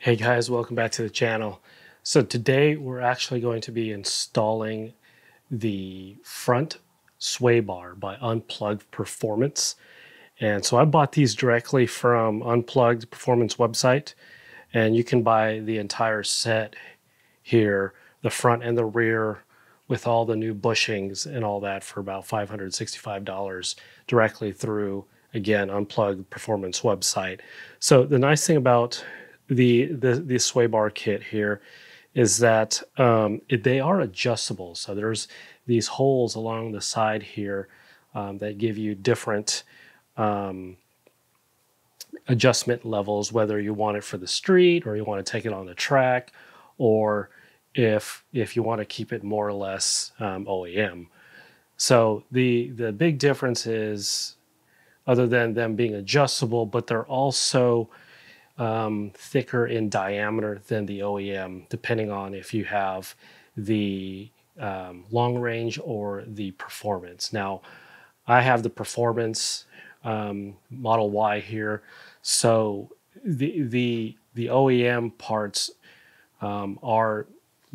Hey guys, welcome back to the channel. So today we're actually going to be installing the front sway bar by Unplugged Performance. And so I bought these directly from Unplugged Performance website, and you can buy the entire set here, the front and the rear with all the new bushings and all that for about $565 directly through, again, Unplugged Performance website. So the nice thing about the sway bar kit here is that they are adjustable. So there's these holes along the side here that give you different adjustment levels, whether you want it for the street or you want to take it on the track, or if you want to keep it more or less OEM. So the big difference is, other than them being adjustable, but they're also thicker in diameter than the OEM, depending on if you have the long range or the performance. Now, I have the performance Model Y here, so the OEM parts are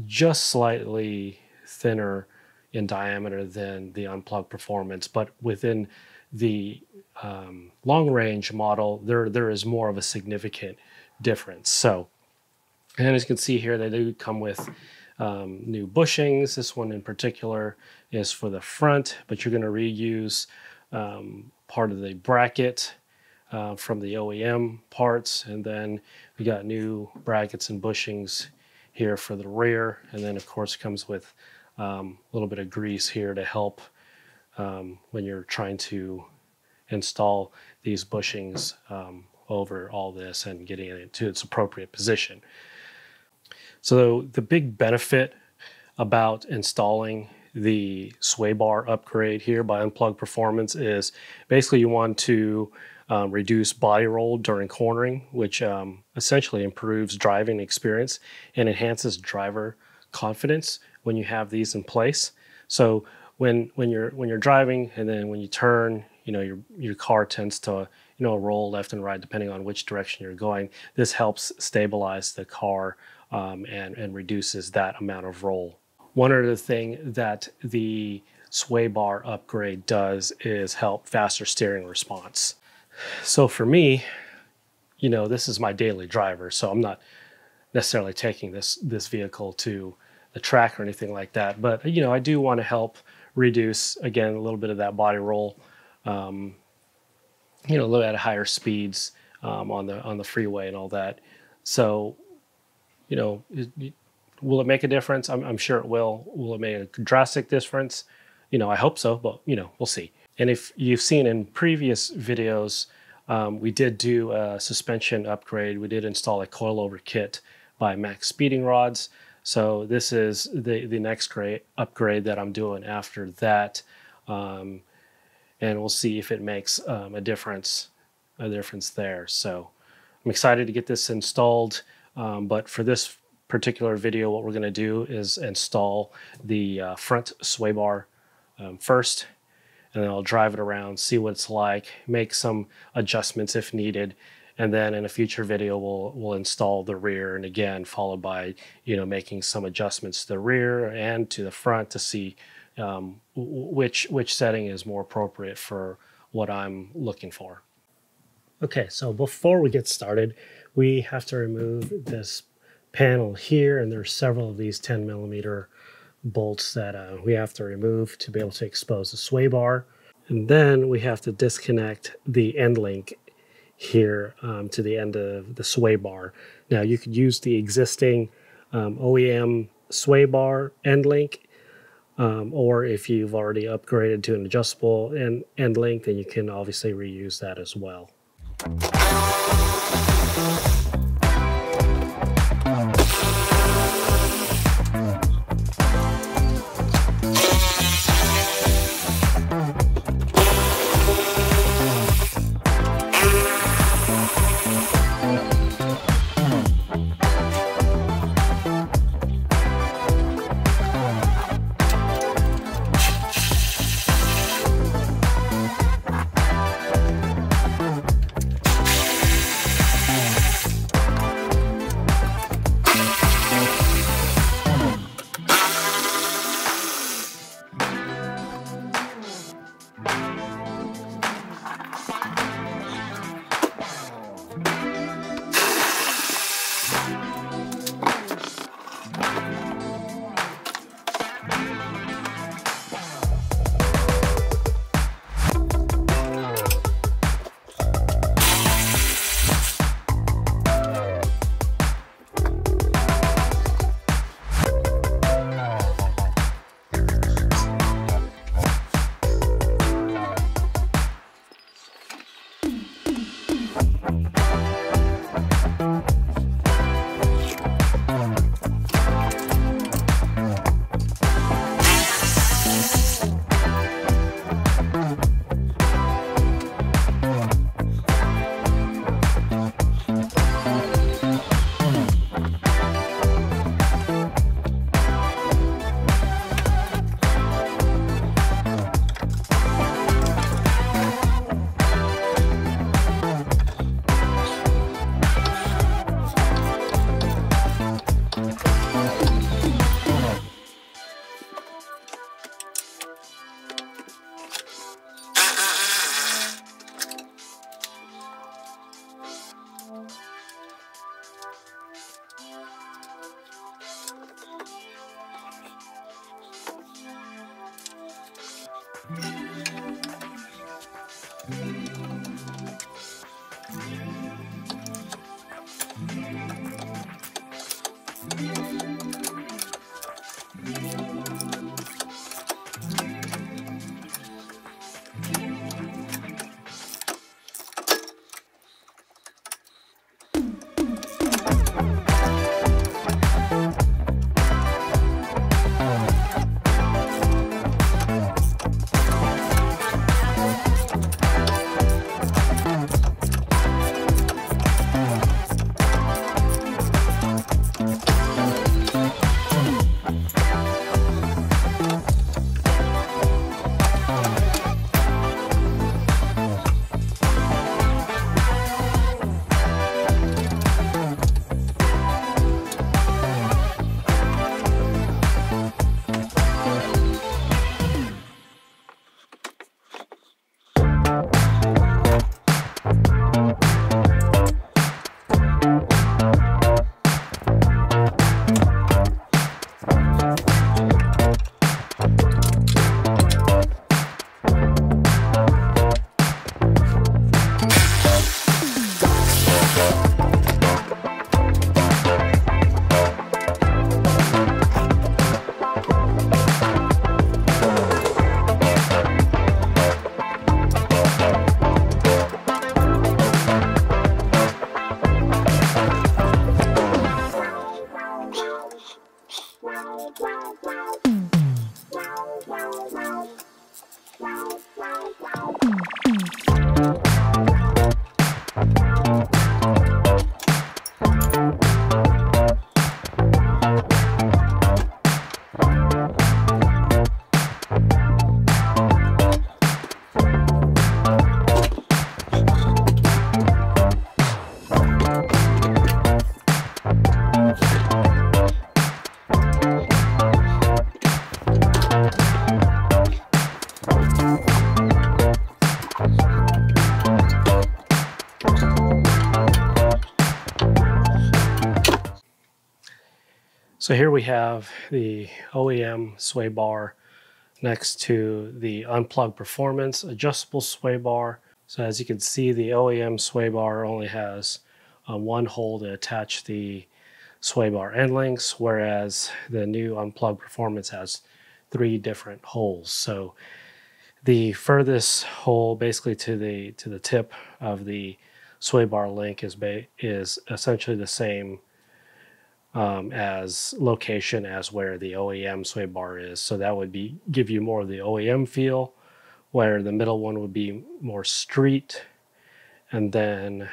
just slightly thinner in diameter than the Unplugged Performance, but within the long range model, there is more of a significant difference. So, and as you can see here, they do come with new bushings. This one in particular is for the front, but you're going to reuse part of the bracket from the OEM parts, and then we got new brackets and bushings here for the rear, and then of course it comes with a little bit of grease here to help when you're trying to install these bushings over all this and getting it to its appropriate position. So the big benefit about installing the sway bar upgrade here by Unplugged Performance is basically you want to reduce body roll during cornering, which essentially improves driving experience and enhances driver confidence when you have these in place. So when you're driving, and then when you turn, your car tends to roll left and right depending on which direction you're going. This helps stabilize the car and reduces that amount of roll. One other thing that the sway bar upgrade does is help faster steering response. So for me, this is my daily driver, so I'm not necessarily taking this vehicle to the track or anything like that. But I do want to help reduce, again, a little bit of that body roll, a little at higher speeds on the freeway and all that. So, will it make a difference? I'm sure it will. Will it make a drastic difference? I hope so, but we'll see. And if you've seen in previous videos, we did do a suspension upgrade. We did install a coilover kit by Max Speeding Rods. So this is the next upgrade that I'm doing after that. And we'll see if it makes a difference there. So I'm excited to get this installed. But for this particular video, what we're going to do is install the front sway bar first, and then I'll drive it around, see what it's like, make some adjustments if needed, and then in a future video we'll install the rear, and again followed by making some adjustments to the rear and to the front to see which setting is more appropriate for what I'm looking for. Okay, so before we get started, we have to remove this panel here, and there's several of these 10mm bolts that we have to remove to be able to expose the sway bar. And then we have to disconnect the end link here to the end of the sway bar. Now you could use the existing OEM sway bar end link, or if you've already upgraded to an adjustable end link, then you can obviously reuse that as well. So here we have the OEM sway bar next to the Unplugged Performance adjustable sway bar. So as you can see, the OEM sway bar only has one hole to attach the sway bar end links, whereas the new Unplugged Performance has 3 different holes. So the furthest hole, basically to the tip of the sway bar link, is essentially the same as location as where the OEM sway bar is. So that would give you more of the OEM feel, where the middle one would be more street, and then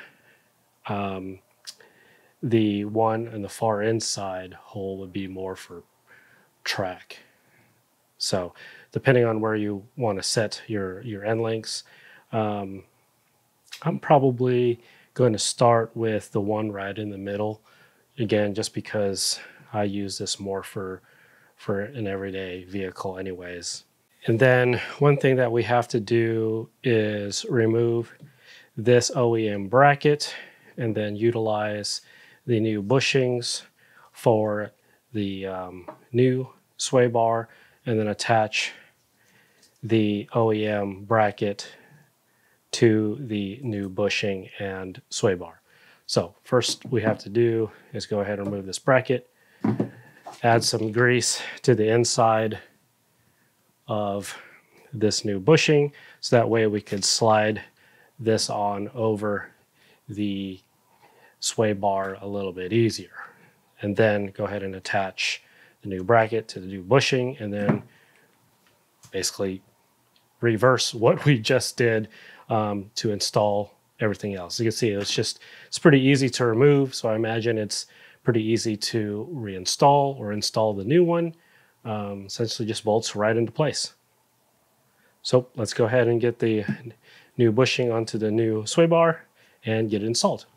the one in the far inside hole would be more for track. So depending on where you want to set your end links, I'm probably going to start with the one right in the middle. Again, just because I use this more for an everyday vehicle anyways. And then one thing that we have to do is remove this OEM bracket and then utilize the new bushings for the new sway bar, and then attach the OEM bracket to the new bushing and sway bar. So first we have to do is go ahead and remove this bracket, add some grease to the inside of this new bushing, so that way we could slide this on over the sway bar a little bit easier. And then go ahead and attach the new bracket to the new bushing, and then basically reverse what we just did to install everything else. You can see it's pretty easy to remove, so I imagine it's pretty easy to reinstall or install the new one. Essentially just bolts right into place. So let's go ahead and get the new bushing onto the new sway bar and get it installed.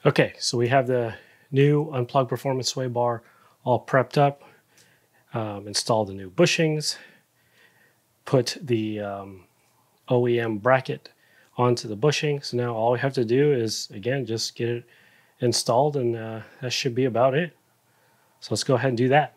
Okay, so we have the new Unplugged Performance sway bar all prepped up, installed the new bushings, put the OEM bracket onto the bushing. So now all we have to do is, again, just get it installed, and that should be about it. So let's go ahead and do that.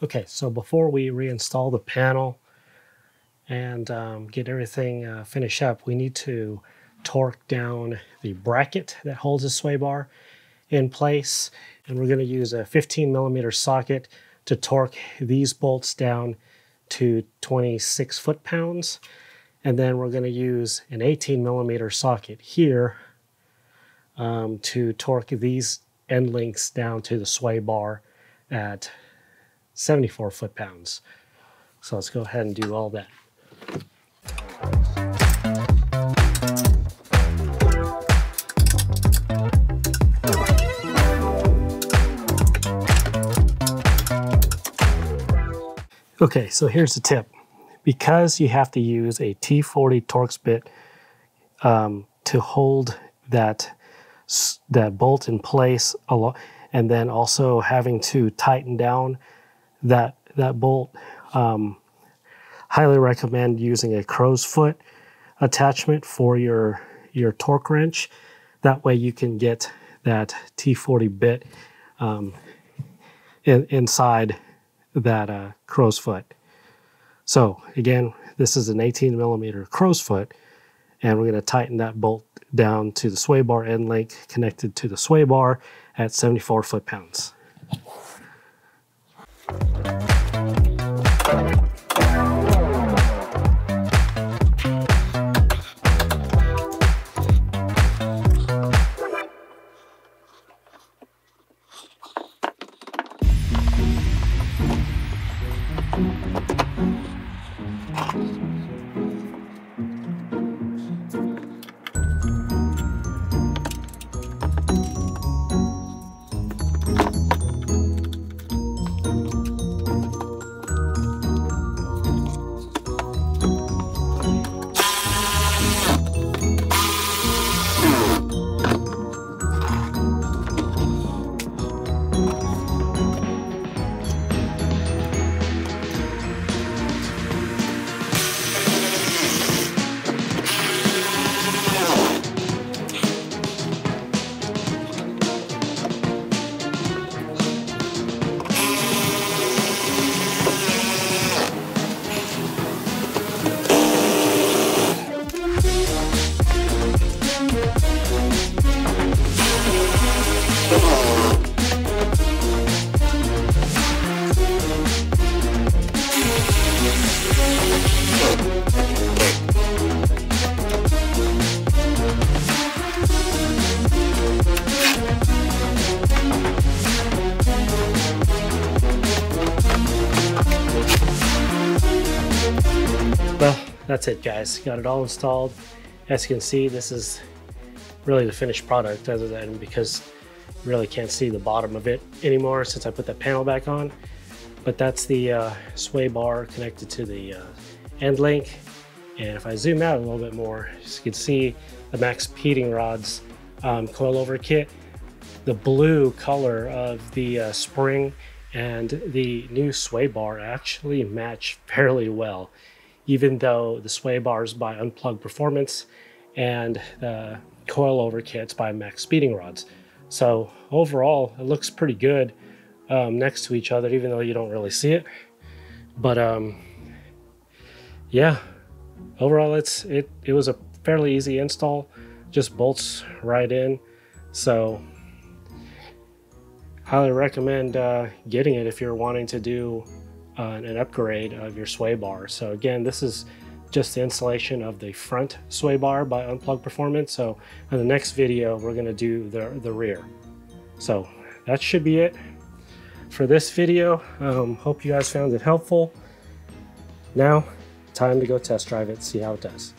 Okay, so before we reinstall the panel and get everything finished up, we need to torque down the bracket that holds the sway bar in place. And we're going to use a 15mm socket to torque these bolts down to 26 foot-pounds. And then we're going to use an 18mm socket here to torque these end links down to the sway bar at 74 foot-pounds. So let's go ahead and do all that. Okay, so here's the tip. Because you have to use a T40 Torx bit to hold that bolt in place, and then also having to tighten down that bolt, highly recommend using a crow's foot attachment for your torque wrench. That way you can get that T40 bit inside that crow's foot. So again, this is an 18mm crow's foot, and we're going to tighten that bolt down to the sway bar end link connected to the sway bar at 74 foot-pounds. Well, that's it, guys. Got it all installed. As you can see, this is really the finished product, other than because you really can't see the bottom of it anymore since I put that panel back on. But that's the sway bar connected to the end link, And if I zoom out a little bit more, you can see the Max Heating Rods coilover kit. The blue color of the spring and the new sway bar actually match fairly well, even though the sway bar is by Unplugged Performance and the coilover kit's by Max Speeding Rods. So overall, it looks pretty good next to each other, even though you don't really see it. But yeah, overall it was a fairly easy install, just bolts right in. So highly recommend getting it if you're wanting to do an upgrade of your sway bar. So again, this is just the installation of the front sway bar by Unplugged Performance. So in the next video, we're going to do the rear. So that should be it for this video. Hope you guys found it helpful. Now, time to go test drive it, see how it does.